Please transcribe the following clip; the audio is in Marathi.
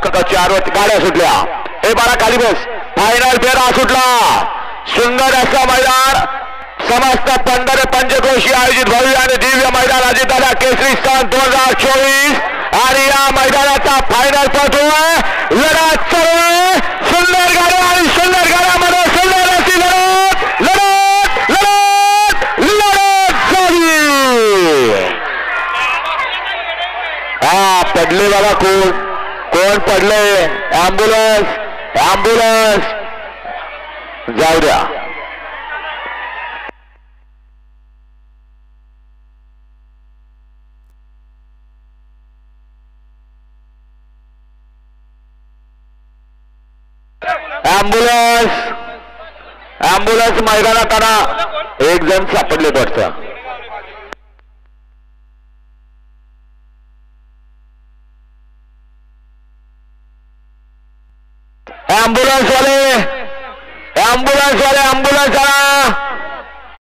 चार गाड्या सुटल्या. हे बाळा खाली बस. फायनल फेरा सुटला. सुंदर असं मैदान समस्त 15 पंचक्रोशी आयोजित भव्य आणि दिव्य मैदान अजितदादा केसरी सन 2024 आणि या मैदानाचा फायनल पटोय. लढत चालू आहे. सुंदर गाड्या आणि सुंदर गाड्यामध्ये सुंदर अशी लढत लढत लढत लढत झाली. हा पडले बघा. कोण पडले. ॲम्ब्युलन्स ॲम्ब्युलन्स जाऊ द्या. ॲम्ब्युलन्स मैदानात आणा. एक जण सापडले वाटतं. ॲम्ब्युलन्स वाले ॲम्ब्युलन्स आणा.